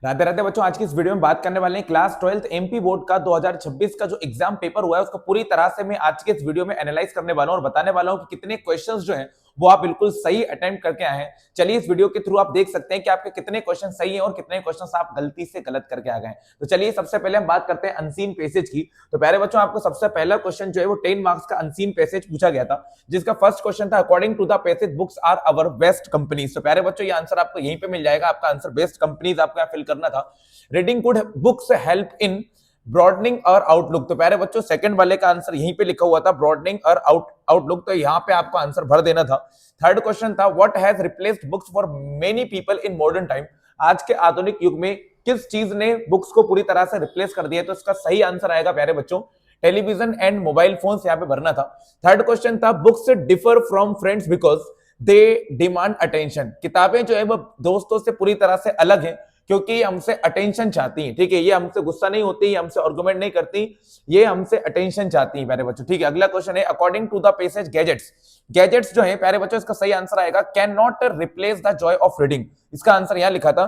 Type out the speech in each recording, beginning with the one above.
राधे राधे बच्चों, आज की इस वीडियो में बात करने वाले हैं क्लास 12th एमपी बोर्ड का 2026 का जो एग्जाम पेपर हुआ है उसको पूरी तरह से मैं आज के इस वीडियो में एनालाइज करने वाला हूं और बताने वाला हूं कि कितने क्वेश्चंस जो हैं वो आप बिल्कुल सही अटेम्प्ट करके आए हैं। चलिए इस वीडियो के थ्रू आप देख सकते हैं कि आपके कितने क्वेश्चन सही हैं और कितने क्वेश्चन आप गलती से गलत करके आ गए। तो चलिए सबसे पहले हम बात करते हैं अनसीन पैसेज की। तो प्यारे बच्चों, आपको सबसे पहला क्वेश्चन जो है वो 10 मार्क्स का अनसीन पैसेज पूछा गया था, जिसका फर्स्ट क्वेश्चन था according to the passage books are our best companies. तो प्यारे बच्चों, ये आंसर आपको यहीं पे मिल जाएगा। आपका आंसर बेस्ट कंपनीज आपको यहाँ फिल करना था। Reading good books help in broadening और आउटलुक। तो प्यारे बच्चों, सेकंड वाले का आंसर यहीं पे लिखा हुआ था ब्रॉडनिंग और आउटलुक, तो यहाँ पे आपको आंसर भर देना था। थर्ड क्वेश्चन था what has replaced books for many people in modern time. आज के आधुनिक युग में किस चीज ने बुक्स को पूरी तरह से रिप्लेस कर दिया। तो इसका सही आंसर आएगा प्यारे बच्चों टेलीविजन एंड मोबाइल फोन्स, यहाँ पे भरना था। थर्ड क्वेश्चन था books differ from friends because they demand attention. किताबें जो है वो दोस्तों से पूरी तरह से अलग है क्योंकि ये हमसे अटेंशन चाहती हैं। ठीक है, ये हमसे गुस्सा नहीं होती, ये हमसे आर्गुमेंट नहीं करती, ये हमसे अटेंशन चाहती हैं प्यारे बच्चों। ठीक है, अगला क्वेश्चन है according to the passage gadgets. Gadgets जो है प्यारे बच्चों, इसका सही आंसर आएगा can not replace the joy of reading. इसका आंसर यहां लिखा था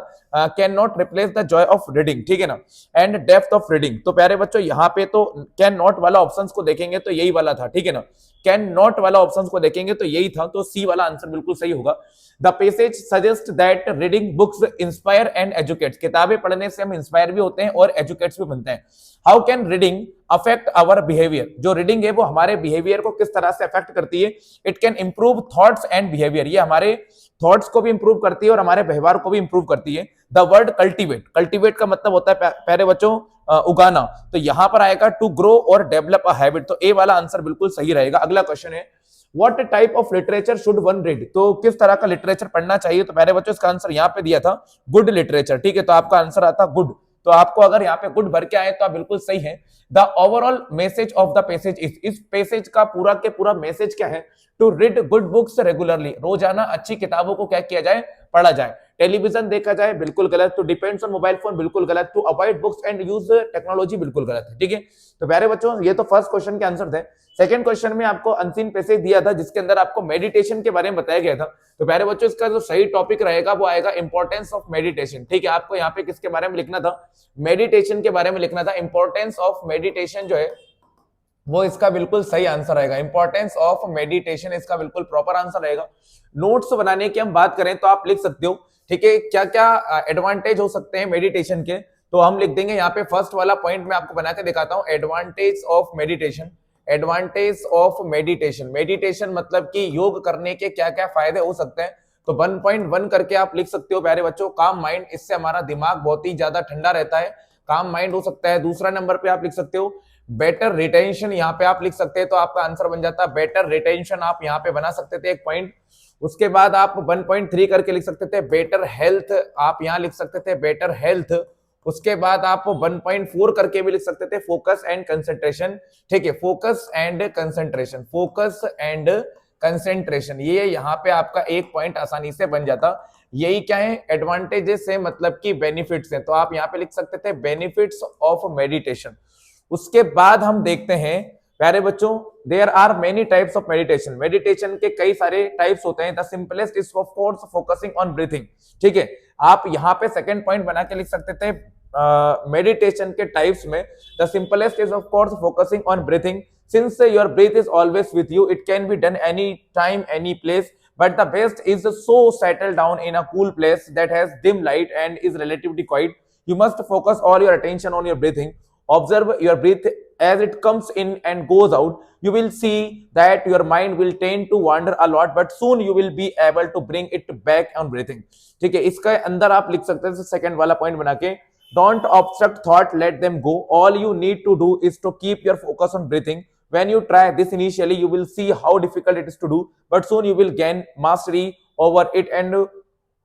can not replace the joy of reading. ठीक है ना, एंड डेप्थ ऑफ रीडिंग। तो प्यारे बच्चों यहाँ पे तो कैन नॉट वाला ऑप्शंस को देखेंगे तो यही वाला था। ठीक है ना, कैन नॉट वाला ऑप्शंस को देखेंगे तो यही था, तो सी वाला आंसर बिल्कुल सही होगा। The passage suggest that reading books inspire and educates. किताबें पढ़ने से हम इंस्पायर भी होते हैं और एजुकेट्स भी बनते हैं। How can reading affect our behaviour. जो रीडिंग है वो हमारे बिहेवियर को किस तरह से अफेक्ट करती है। It can improve thoughts and behaviour. ये हमारे थॉट्स को भी इंप्रूव करती है और हमारे व्यवहार को भी इंप्रूव करती है। द वर्ड कल्टीवेट, कल्टीवेट का मतलब होता है प्यारे बच्चों उगाना। तो यहां पर आएगा टू ग्रो और डेवलप अ हैबिट। तो ए वाला आंसर बिल्कुल सही रहेगा। अगला क्वेश्चन है what type of literature should one read. तो किस तरह का लिटरेचर पढ़ना चाहिए। तो प्यारे बच्चों, इसका आंसर यहाँ पे दिया था गुड लिटरेचर। ठीक है, तो आपका आंसर आता गुड। तो आपको अगर यहाँ पे गुड भर के आए तो आप बिल्कुल सही है। The overall message of the passage इस पैसेज का पूरा के पूरा मैसेज क्या है। To read good books regularly, रोजाना अच्छी किताबों को क्या किया जाए, पढ़ा जाए। टेलीविजन देखा जाए, बिल्कुल गलत। तो डिपेंड्स ऑन मोबाइल फोन, बिल्कुल गलत। To avoid books and use technology, बिल्कुल गलत है। ठीक है, तो प्यारे बच्चों ये तो फर्स्ट क्वेश्चन के आंसर थे। सेकंड क्वेश्चन में आपको अनसीन पैसेज दिया था जिसके अंदर आपको मेडिटेशन के बारे में बताया गया था। तो प्यारे बच्चों, इसका जो सही टॉपिक रहेगा वो आएगा इंपॉर्टेंस ऑफ मेडिटेशन। ठीक है, आपको यहाँ पे किसके बारे में लिखना था, मेडिटेशन के बारे में लिखना था। इंपॉर्टेंस ऑफ मेडिटेशन जो है वो इसका बिल्कुल सही आंसर रहेगा। इंपॉर्टेंस ऑफ मेडिटेशन इसका बिल्कुल प्रॉपर आंसर रहेगा। नोट्स बनाने की हम बात करें तो आप लिख सकते हो। ठीक है, क्या क्या एडवांटेज हो सकते हैं मेडिटेशन के, तो हम लिख देंगे यहाँ पे। फर्स्ट वाला पॉइंट मैं आपको बना के दिखाता हूं, advantage of meditation. Advantage of meditation, meditation मतलब कि योग करने के क्या क्या फायदे हो सकते हैं। तो 1.1 करके आप लिख सकते हो प्यारे बच्चों, काम माइंड। इससे हमारा दिमाग बहुत ही ज्यादा ठंडा रहता है, काम माइंड हो सकता है। दूसरा नंबर पे आप लिख सकते हो बेटर रिटेंशन, यहाँ पे आप लिख सकते हैं तो आपका आंसर बन जाता है बेटर रिटेंशन। आप यहाँ पे बना सकते थे एक पॉइंट। उसके बाद आप 1.3 करके लिख सकते थे बेटर हेल्थ, आप यहाँ लिख सकते थे बेटर हेल्थ। उसके बाद आप 1.4 करके भी लिख सकते थे फोकस एंड कंसेंट्रेशन। ठीक है, focus and concentration, focus and concentration, ये यहाँ पे आपका एक पॉइंट आसानी से बन जाता। यही क्या है, एडवांटेजेस है, मतलब कि बेनिफिट्स है। तो आप यहाँ पे लिख सकते थे बेनिफिट्स ऑफ मेडिटेशन। उसके बाद हम देखते हैं प्यारे बच्चों, there are many types of meditation. Meditation के कई सारे टाइप्स होते हैं। The simplest is of course focusing on breathing. ठीक है, आप यहाँ पे सेकंड पॉइंट बना के लिख सकते थे मेडिटेशन के टाइप्स में the simplest is of course focusing on breathing. Since your breathe is always with you, it can be done any time any place, but the best is so settled down in a cool place that has dim light and is relatively quiet. You must focus all your attention on your breathing. Observe your breath as it comes in and goes out. You will see that your mind will tend to wander a lot, but soon you will be able to bring it back on breathing. ठीक है, इसके अंदर आप लिख सकते हैं second वाला point बना के, don't obstruct thought, let them go. All you need to do is to keep your focus on breathing. When you try this initially, you will see how difficult it is to do, but soon you will gain mastery over it, and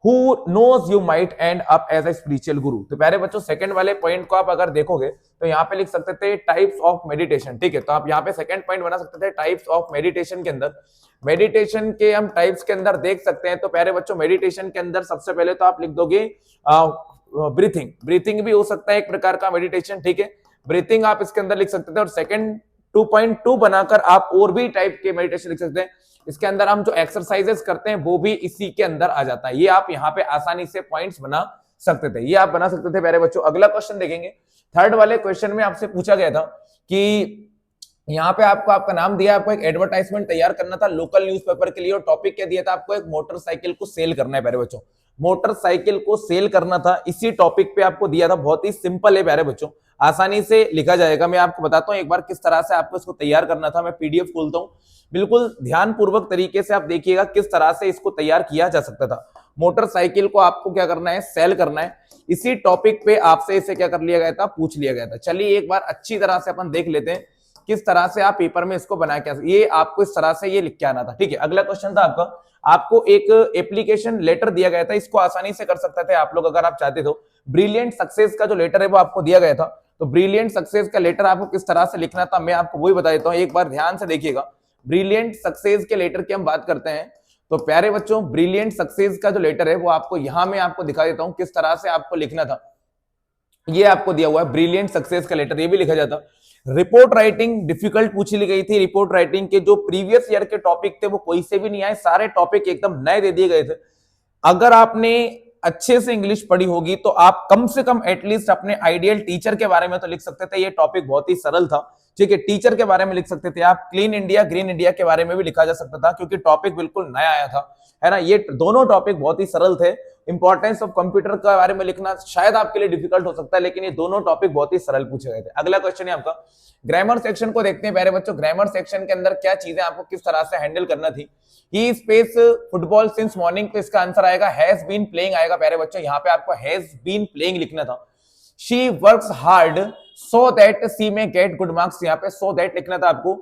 who knows you might end up as a spiritual guru. तो प्यारे बच्चों, second वाले point को आप अगर देखोगे तो यहाँ पे लिख सकते थे टाइप्स ऑफ मेडिटेशन। ठीक है, तो आप यहाँ पे सेकंड पॉइंट बना सकते थे टाइप्स ऑफ मेडिटेशन के अंदर। मेडिटेशन के हम टाइप्स के अंदर देख सकते हैं। तो प्यारे बच्चों, मेडिटेशन के अंदर सबसे पहले तो आप लिख दोगे ब्रीथिंग। ब्रीथिंग भी हो सकता है एक प्रकार का मेडिटेशन। ठीक है, ब्रीथिंग आप इसके अंदर लिख सकते थे। और सेकंड 2.2 बनाकर आप और भी टाइप के मेडिटेशन लिख सकते हैं। इसके अंदर हम जो एक्सरसाइजेस करते हैं वो भी इसी के अंदर आ जाता है। ये आप यहाँ पे आसानी से पॉइंट्स बना सकते थे, ये आप बना सकते थे प्यारे बच्चों। अगला क्वेश्चन देखेंगे, थर्ड वाले क्वेश्चन में आपसे पूछा गया था कि यहाँ पे आपको आपका नाम दिया, आपको एक एडवर्टाइजमेंट तैयार करना था लोकल न्यूज़पेपर के लिए, और टॉपिक क्या दिया था आपको, एक मोटरसाइकिल को सेल करना है प्यारे बच्चों, मोटरसाइकिल को सेल करना था, इसी टॉपिक पे आपको दिया था। बहुत ही सिंपल है प्यारे बच्चों, आसानी से लिखा जाएगा। मैं आपको बताता हूं एक बार किस तरह से आपको इसको तैयार करना था। मैं पीडीएफ खोलता हूं, बिल्कुल ध्यानपूर्वक तरीके से आप देखिएगा किस तरह से इसको तैयार किया जा सकता था। मोटरसाइकिल को आपको क्या करना है, सेल करना है, इसी टॉपिक पे आपसे इसे क्या कर लिया गया था, पूछ लिया गया था। चलिए एक बार अच्छी तरह से अपन देख लेते हैं किस तरह से आप पेपर में इसको बना के, ये आपको इस तरह से ये लिख के आना था। ठीक है, अगला क्वेश्चन था आपका, आपको एक एप्लीकेशन लेटर दिया गया था, इसको आसानी से कर सकते थे आप लोग अगर आप चाहते तो। ब्रिलियंट सक्सेस का जो लेटर है वो आपको दिया गया था, तो ब्रिलियंट सक्सेस का लेटर आपको किस तरह से लिखना था मैं आपको वही बता देता हूं, एक बार ध्यान से देखिएगा। ब्रिलियंट सक्सेस के लेटर की हम बात करते हैं, तो प्यारे बच्चों ब्रिलियंट सक्सेस का जो लेटर है वो आपको यहां मैं आपको दिखा देता हूं किस तरह से आपको लिखना था। ये आपको दिया हुआ है ब्रिलियंट सक्सेस का लेटर, ये भी लिखा जाता। रिपोर्ट राइटिंग डिफिकल्ट पूछी ली गई थी, रिपोर्ट राइटिंग के जो प्रीवियस ईयर के टॉपिक थे वो कोई से भी नहीं आए, सारे टॉपिक एकदम नए दे दिए गए थे। अगर आपने अच्छे से इंग्लिश पढ़ी होगी तो आप कम से कम एटलीस्ट अपने आइडियल टीचर के बारे में तो लिख सकते थे, ये टॉपिक बहुत ही सरल था। ठीक है, टीचर के बारे में लिख सकते थे आप, क्लीन इंडिया ग्रीन इंडिया के बारे में भी लिखा जा सकता था क्योंकि टॉपिक बिल्कुल नया आया था, है ना। ये दोनों टॉपिक बहुत ही सरल थे। इंपॉर्टेंस ऑफ कंप्यूटर के बारे में लिखना शायद आपके लिए डिफिकल्ट हो सकता है, लेकिन ये दोनों टॉपिक बहुत ही सरल पूछे गए थे। अगला क्वेश्चन है आपका, ग्रामर सेक्शन को देखते हैं प्यारे बच्चों। ग्रामर सेक्शन के अंदर क्या चीजें आपको किस तरह से हैंडल करना थी। ही स्पेस फुटबॉल सिंस मॉर्निंग, तो इसका आंसर आएगा हैज बीन प्लेइंग आएगा प्यारे बच्चों, यहाँ पे आपको हैज बीन प्लेइंग लिखना था। She works hard so that she may get good marks, यहाँ पे सो दैट लिखना था आपको।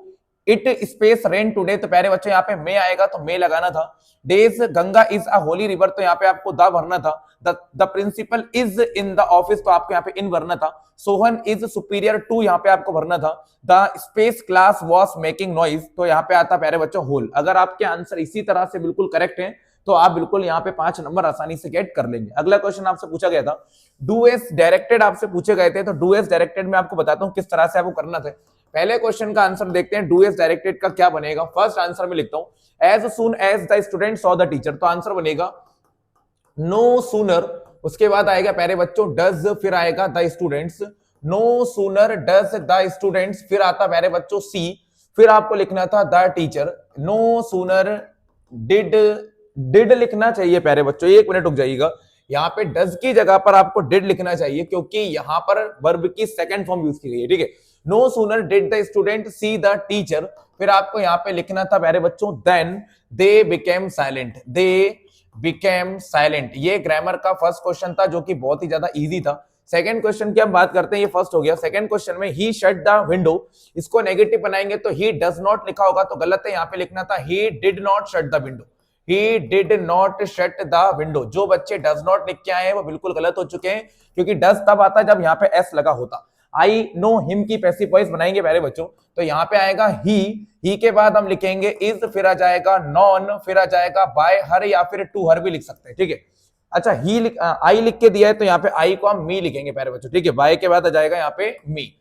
इट स्पेस रेन टुडे, तो प्यारे बच्चों यहाँ पे मे आएगा तो मे लगाना था। Days Ganga is a holy river, तो यहाँ पे आपको द भरना था। The principal is in the office, तो आपको यहाँ पे इन भरना था। सोहन इज सुपीरियर टू, यहाँ पे आपको भरना था। The space class was making noise, तो यहाँ पे आता प्यारे बच्चों होल। अगर आपके आंसर इसी तरह से बिल्कुल करेक्ट है तो आप बिल्कुल यहाँ पे 5 नंबर आसानी से गेट कर लेंगे। अगला क्वेश्चन आपसे पूछा गया था, डू एस डायरेक्टेड आपसे पूछे गए थे, तो डू एस डायरेक्टेड में आपको बताता हूँ किस तरह से आपको करना था। पहले क्वेश्चन का आंसर देखते हैं, डू एस डायरेक्टेड का क्या बनेगा। फर्स्ट आंसर में लिखता हूं, as soon as the student saw the teacher, तो आंसर बनेगा नो सूनर, उसके बाद आएगा प्यारे बच्चों डज, फिर आएगा the students, no sooner does the students, फिर आता प्यारे बच्चों सी, फिर आपको लिखना था the teacher, no sooner did लिखना चाहिए प्यारे बच्चों, 1 मिनट रुक जाइएगा। यहाँ पे डज की जगह पर आपको डिड लिखना चाहिए क्योंकि यहाँ पर वर्ब की सेकंड फॉर्म यूज की गई है। ठीक है, no sooner did the student see the teacher, फिर आपको यहाँ पे लिखना था प्यारे बच्चों then they became silent, they became silent. ये ग्रामर का फर्स्ट क्वेश्चन था जो कि बहुत ही ज्यादा इजी था। सेकंड क्वेश्चन की हम बात करते हैं, ये फर्स्ट हो गया। सेकंड क्वेश्चन में ही शट द विंडो, इसको नेगेटिव बनाएंगे तो ही डज नॉट लिखा होगा तो गलत है, यहाँ पे लिखना था he did not shut the window, he did not shut the window. जो बच्चे डज नॉट लिख के आए हैं वो बिल्कुल गलत हो चुके हैं क्योंकि डज तब आता है जब यहाँ पे एस लगा होता। आई नो हिम की पैसिव वॉइस बनाएंगे प्यारे बच्चों, तो यहाँ पे आएगा ही के बाद हम लिखेंगे इज, फिर आ जाएगा नॉन, फिर आ जाएगा बाय हर या फिर टू हर भी लिख सकते हैं। ठीक है, अच्छा आई लिख के दिया है तो यहाँ पे आई को हम मी लिखेंगे प्यारे बच्चों। ठीक है, बाय के बाद आ जाएगा यहाँ पे मी।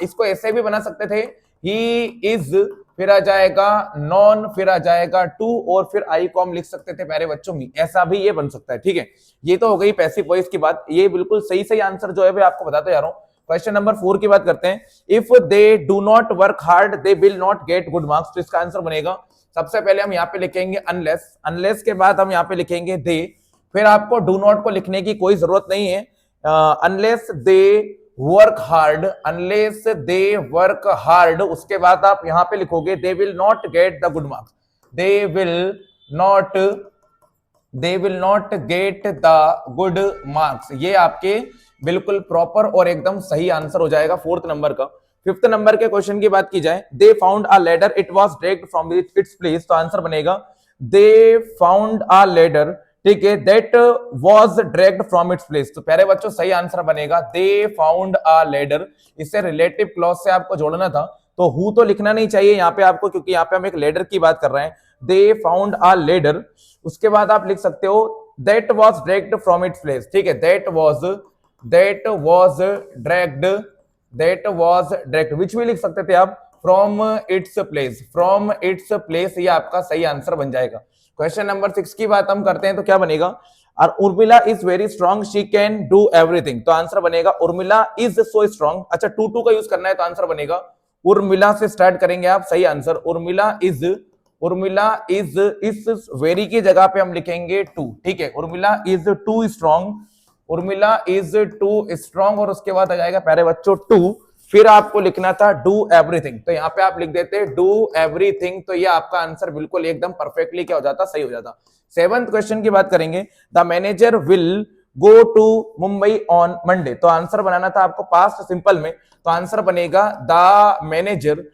इसको ऐसे भी बना सकते थे, ही इज, फिर आ जाएगा नॉन, फिर आ जाएगा टू, और फिर आई को हम लिख सकते थे प्यारे बच्चों मी, ऐसा भी ये बन सकता है। ठीक है, ये तो हो गई पैसिव वॉइस की बात। ये बिल्कुल सही आंसर जो है मैं आपको बताते जा रहा हूं। क्वेश्चन नंबर 4 की बात करते हैं, if they do not work hard they will not get good marks, तो इसका आंसर बनेगा सबसे पहले हम यहाँ पे लिखेंगे अनलेस, अनलेस के बाद हम यहाँ पे लिखेंगे दे, फिर आपको डू नॉट को लिखने की कोई जरूरत नहीं है। Unless they work hard, unless they work hard, उसके बाद आप यहां पे लिखोगे they will not get the good marks, they will not get the good marks. ये आपके बिल्कुल प्रॉपर और एकदम सही आंसर हो जाएगा 4th नंबर का। 5th नंबर के क्वेश्चन की बात की जाए, they found a ladder it was dragged from its place, तो आंसर बनेगा दे फाउंड अ लेडर, ठीक है, that was dragged from its place. तो प्यारे बच्चों सही आंसर बनेगा दे फाउंड अ लेडर। इससे रिलेटिव क्लॉज से आपको जोड़ना था, तो हु तो लिखना नहीं चाहिए यहाँ पे आपको क्योंकि यहाँ पे हम एक लेडर की बात कर रहे हैं। दे फाउंड अ लेडर, उसके बाद आप लिख सकते हो that was dragged from its place. ठीक है, दैट वाज ड्रैग्ड, विच भी लिख सकते थे आप फ्रॉम इट्स प्लेस, ये आपका सही आंसर बन जाएगा। क्वेश्चन नंबर 6 की बात हम करते हैं तो क्या बनेगा, और Urmila is very strong, she can do everything, तो आंसर बनेगा उर्मिला इज सो स्ट्रांग। अच्छा, टू का यूज करना है तो आंसर बनेगा उर्मिला से स्टार्ट करेंगे आप, सही आंसर उर्मिला इज इस वेरी की जगह पे हम लिखेंगे टू, ठीक है, Urmila is too strong, Urmila is too strong, और उसके बाद आ जाएगा प्यारे बच्चों टू, फिर आपको लिखना था डू एवरीथिंग, तो यहाँ पे आप लिख देते डू एवरीथिंग, तो ये आपका आंसर बिल्कुल एकदम परफेक्टली क्या हो जाता, सही हो जाता। सेवंथ क्वेश्चन की बात करेंगे, the manager will go to Mumbai on Monday, तो आंसर बनाना था आपको पास्ट सिंपल में, तो आंसर बनेगा द मैनेजर,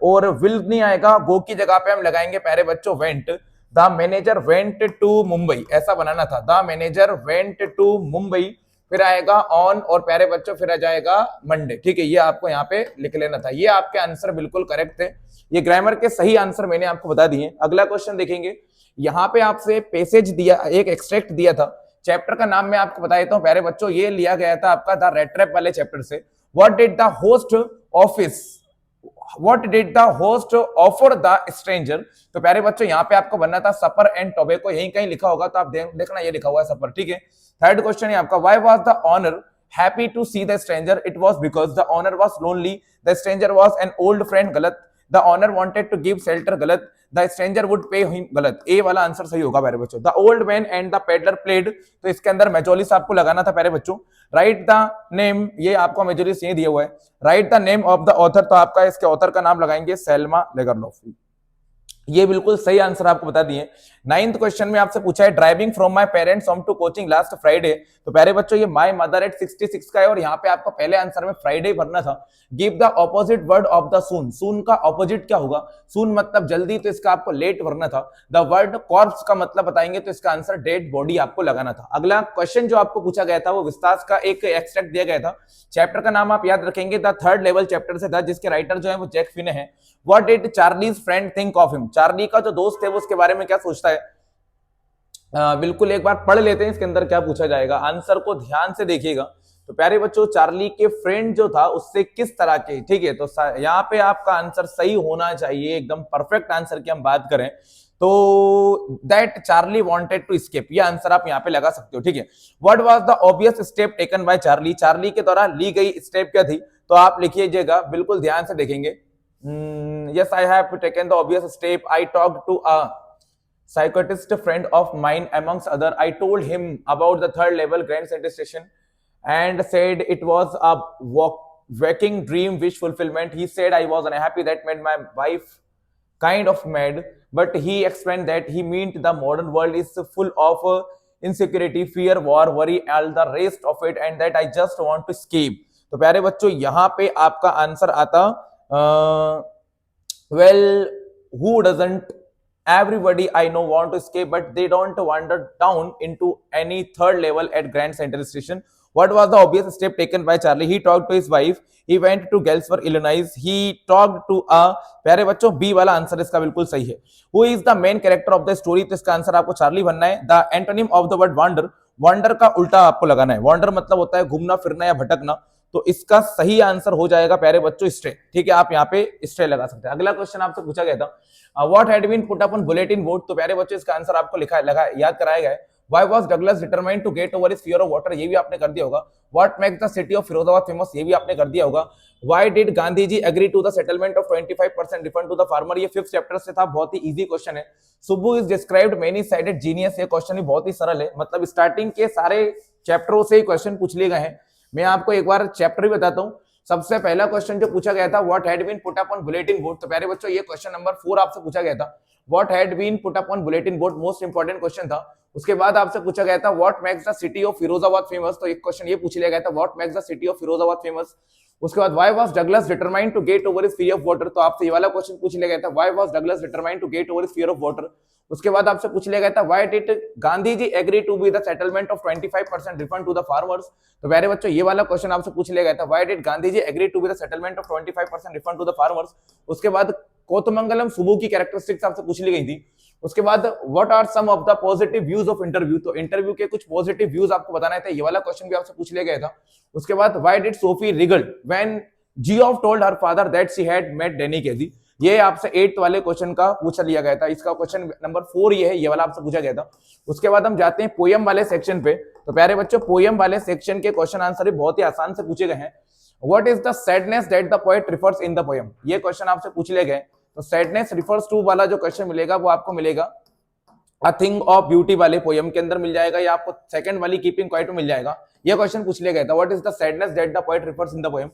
और विल नहीं आएगा, गो की जगह पे हम लगाएंगे प्यारे बच्चों went, the manager went to Mumbai, ऐसा बनाना था, the manager went to Mumbai, फिर आएगा ऑन और प्यारे बच्चों फिर आ जाएगा मंडे, ठीक है, ये आपको यहाँ पे लिख लेना था। ये आपके आंसर बिल्कुल करेक्ट थे, ये ग्रामर के सही आंसर मैंने आपको बता दिए। अगला क्वेश्चन देखेंगे, यहाँ पे आपसे पैसेज दिया, एक एक्सट्रैक्ट दिया था, चैप्टर का नाम मैं आपको बता देता हूँ प्यारे बच्चों, ये लिया गया था आपका द रेड ट्रैप वाले चैप्टर से। What did the host office, what did the host offer the stranger, तो प्यारे बच्चों यहाँ पे आपको बनना था सपर एंड टोबैको, यहीं कहीं लिखा होगा तो आप देखना ये लिखा हुआ है सपर, ठीक है। थर्ड क्वेश्चन है आपका, why was the owner happy to see the stranger, it was because the owner was lonely, the stranger was an old friend, गलत, the owner wanted to give shelter, गलत, the stranger would pay him, गलत, A वाला answer सही होगा प्यारे बच्चों। The old man and the pedlar played, तो इसके अंदर मेजोलिस आपको लगाना था प्यारे बच्चों। राइट द नेम, ये आपको मेजोलिस ये दिया हुआ है, right the name of the author, तो आपका इसके ऑथर का नाम लगाएंगे सेल्मा लेगरलॉफ, ये बिल्कुल सही आंसर आपको बता दिए। नाइन्थ क्वेश्चन में आपसे पूछा है, driving from my parents home to coaching last Friday, तो प्यारे बच्चों ये माय मदर एट 66 का है, और यहाँ पे आपको पहले आंसर में फ्राइडे भरना था। Give the opposite word of the soon, soon का ऑपोजिट क्या होगा, सून मतलब जल्दी, तो इसका आपको लेट भरना था। द वर्ड कॉर्प्स का मतलब बताएंगे तो इसका आंसर डेड बॉडी आपको लगाना था। अगला क्वेश्चन जो आपको पूछा गया था वो विस्तास का एक एक्सट्रैक्ट दिया गया था, चैप्टर का नाम आप याद रखेंगे द थर्ड लेवल चैप्टर से था, जिसके राइटर जो है वो जैक फिने है। What did Charlie's friend think of him, Charlie का जो दोस्त है वो उसके बारे में क्या सोचता है, बिल्कुल एक बार पढ़ लेते हैं इसके अंदर क्या पूछा जाएगा, आंसर को ध्यान से देखिएगा। तो प्यारे बच्चों चार्ली के फ्रेंड जो था उससे किस तरह के, ठीक है, तो यहाँ पे आपका आंसर सही होना चाहिए, एकदम परफेक्ट आंसर की हम बात करें तो that Charlie wanted to escape, ये आंसर आप यहाँ पे लगा सकते हो, ठीक है। What was the obvious step taken by Charlie, Charlie के द्वारा ली गई स्टेप क्या थी, तो आप लिखिएगा, बिल्कुल ध्यान से देखेंगे। yes, I have taken the obvious step, I talked to a psychiatrist friend of mine, amongst other, I told him about the third level Grand Central Station and said it was a waking dream wish fulfillment. He said I was unhappy, that made my wife kind of mad, but he explained that he meant the modern world is full of insecurity, fear, war, worry, all the rest of it, and that I just want to escape। तो प्यारे बच्चों यहाँ पे आपका answer आता well, who doesn't, everybody I know want to escape, but they don't wander down into any third level at Grand Central Station। What was the obvious step taken by Charlie? He talked to his wife, he went to Galesburg, Illinois, he talked to a, प्यारे बच्चों B वाला answer इसका बिल्कुल सही है। Who is the main character of the story? तो इसका answer आपको चार्ली बनना है। The antonym of the word wander, wander का उल्टा आपको लगाना है, wander मतलब होता है घूमना फिरना या भटकना, तो इसका सही आंसर हो जाएगा प्यारे बच्चों स्ट्रे, ठीक है, आप यहाँ पे स्ट्रे लगा सकते हैं। अगला क्वेश्चन आपसे पूछा गया था, what had been put up on bulletin board, तो प्यारे बच्चों इसका आंसर आपको लिखा लगा याद कराया गया है। Why was Douglas determined to get over his fear of water, ये भी आपने कर दिया होगा। What makes the city of Firozabad famous, ये भी आपने कर दिया होगा। Why did Gandhi ji agree to the settlement of 25% refund to the farmer, ये 5th चैप्टर से था, बहुत ही इजी क्वेश्चन है। Subbu is described many sided genius, ये क्वेश्चन भी बहुत ही सरल है, मतलब स्टार्टिंग के सारे चैप्टरों से ही क्वेश्चन पूछ लिए गए हैं। मैं आपको एक बार चैप्टर भी बताता हूं। सबसे पहला क्वेश्चन जो पूछा गया था, what had been put up on bulletin board, तो प्यारे बच्चों ये क्वेश्चन नंबर 4 आपसे पूछा गया था। What had been put up on bulletin board most important question था। उसके बाद आपसे पूछा गया था what makes the city of Firozabad famous, तो एक क्वेश्चन ये पूछ लिया गया था, what makes the city of Firozabad famous. उसके बाद why was Douglas determined to get over his fear of water, तो आपसे ये वाला क्वेश्चन पूछ लिया गया था, why was Douglas determined to get over his fear of water. उसके बाद आपसे पूछ लिया गया था, why did Gandhi ji agree to be the settlement of 25% refund to the farmers, तो प्यारे बच्चों ये वाला क्वेश्चन आपसे पूछ लिया गया था, why did Gandhi ji agree to be the settlement of 25% refund to the farmers. उसके बाद कोतमंगलम सुबू की कैरेक्टरिस्टिक्स आपसे पूछ ली गई थी। उसके बाद what are some of the positive views of interview, तो इंटरव्यू के कुछ पॉजिटिव व्यूज आपको बताना था, ये वाला क्वेश्चन भी आपसे पूछ लिया गया था। उसके बाद why did Sophie Regal when Geoff told her father that she had met Danny Casey, ये आपसे 8th वाले क्वेश्चन का पूछा लिया गया था। इसका क्वेश्चन नंबर 4 ये है, ये वाला आपसे पूछा गया था। उसके बाद हम जाते हैं पोयम वाले सेक्शन पे। तो प्यारे बच्चों, पोयम वाले सेक्शन के क्वेश्चन आंसर भी बहुत ही आसान से पूछे गए हैं। What is the sadness that the poet refers in the poem, ये क्वेश्चन आपसे पूछ लिए गए। तो सैडनेस रिफर्स टू वाला जो क्वेश्चन मिलेगा वो आपको मिलेगा अ थिंग ऑफ ब्यूटी वाले पोयम के अंदर मिल जाएगा, या आपको सेकंड वाली कीपिंग क्वाइट में मिल जाएगा। ये क्वेश्चन पूछ लिया गया था। What is the sadness that the poet refers in the poem,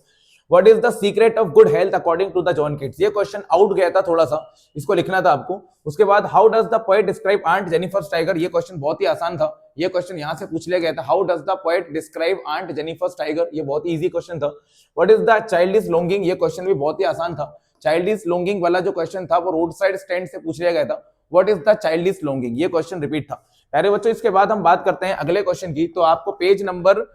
what is the secret of good health according to the John Keats, ये क्वेश्चन आउट गया था थोड़ा सा, इसको लिखना था आपको। उसके बाद how does the poet describe Aunt Jennifer tiger, ये क्वेश्चन बहुत ही आसान था। ये क्वेश्चन यहां से पूछ लिया गया था। How does the poet describe Aunt Jennifer tiger, ये बहुत इजी क्वेश्चन था। What is the childish longing, ये क्वेश्चन भी बहुत ही आसान था। चाइल्डिश लॉन्गिंग वाला जो क्वेश्चन था वो रोड साइड स्टैंड से पूछ लिया गया था। What is the childish longing, ये क्वेश्चन रिपीट था। प्यारे बच्चों, इसके बाद हम बात करते हैं अगले क्वेश्चन की। तो आपको पेज नंबर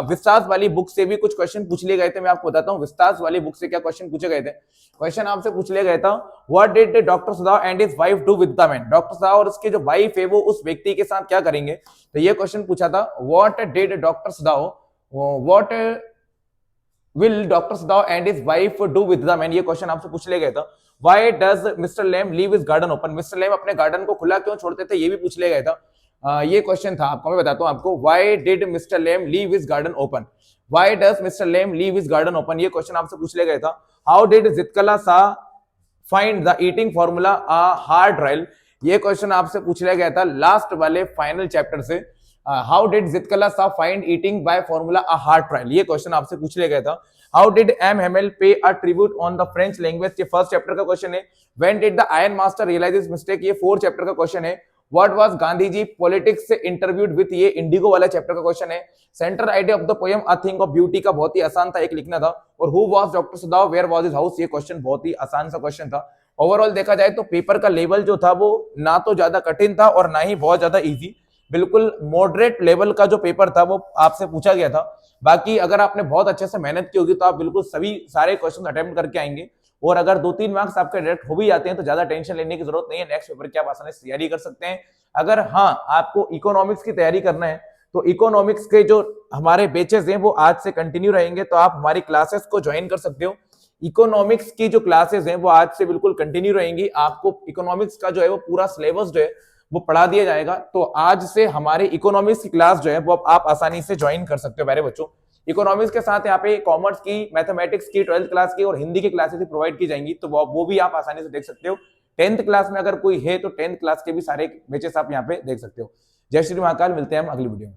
विस्तास वाली बुक से भी कुछ क्वेश्चन पूछ लिए गए थे। मैं आपको बताता हूँ विस्तास वाली बुक से क्या क्वेश्चन पूछे गए थे। क्वेश्चन आपसे पूछ लिया गया था, what did doctor Sadao and his wife do with the man, doctor Sadao और उसके जो वाइफ है वो उस व्यक्ति के साथ क्या करेंगे। तो ये क्वेश्चन पूछा था, what did doctor Sadao, what will doctor Sadao and his wife do with the man, ये क्वेश्चन आपसे पूछ लिया गया था। Why does mister Lamb leave his garden open, mister Lamb अपने गार्डन को खुला क्यों छोड़ते थे, ये भी पूछ लिया गया था। ये क्वेश्चन था आपको, मैं बताता हूं आपको। Why did Mr Lamb leave his garden open, why does mister Lamb leave his garden open, ये क्वेश्चन आपसे पूछ लिया गया था। हाउ डिड जितकला सा find the eating formula a hard rule, ये क्वेश्चन आपसे पूछ लिया गया था लास्ट वाले फाइनल चैप्टर से। हाउ डिड जितकला सा find eating by formula a hard trial, ये क्वेश्चन आपसे पूछ लिया गया था। How did M Hamel pay a tribute on the French language, ये फर्स्ट चैप्टर का क्वेश्चन है। When did the iron master realise his mistake, ये फोर्थ चैप्टर का क्वेश्चन है। What was Gandhi ji politics से इंटरव्यूड विथ, ये इंडिगो वाला chapter का क्वेश्चन है। Central idea of the poem a thing of beauty का बहुत ही आसान था, एक लिखना था। और who was doctor Sadao, where was his house, ये क्वेश्चन बहुत ही आसान सा क्वेश्चन था। ओवरऑल देखा जाए तो पेपर का लेवल जो था वो ना तो ज्यादा कठिन था और ना ही बहुत ज्यादा इजी, बिल्कुल मॉडरेट लेवल का जो पेपर था वो आपसे पूछा गया था। बाकी अगर आपने बहुत अच्छे से मेहनत की होगी तो आप बिल्कुल सभी सारे क्वेश्चन अटेम्प्ट करके आएंगे। और अगर 2-3 मार्क्स आपके डायरेक्ट हो भी जाते हैं तो ज्यादा टेंशन लेने की जरूरत नहीं है, नेक्स्ट पेपर की आप आसानी से तैयारी कर सकते हैं। अगर हाँ आपको इकोनॉमिक्स की तैयारी करना है तो इकोनॉमिक्स के जो हमारे बैचेस हैं वो आज से कंटिन्यू रहेंगे, तो आप हमारी क्लासेस को ज्वाइन कर सकते हो। इकोनॉमिक्स की जो क्लासेस हैं वो आज से बिल्कुल कंटिन्यू रहेंगी। आपको इकोनॉमिक्स का जो है वो पूरा सिलेबस जो है वो पढ़ा दिया जाएगा। तो आज से हमारे इकोनॉमिक्स की क्लास जो है वो आप आसानी से ज्वाइन कर सकते हो प्यारे बच्चों। इकोनॉमिक्स के साथ यहाँ पे कॉमर्स की, मैथमेटिक्स की 12th क्लास की और हिंदी की क्लासेस भी प्रोवाइड की जाएंगी, तो वो भी आप आसानी से देख सकते हो। 10th क्लास में अगर कोई है तो 10th क्लास के भी सारे बैचेस आप यहाँ पे देख सकते हो। जय श्री महाकाल, मिलते हैं हम अगली वीडियो में।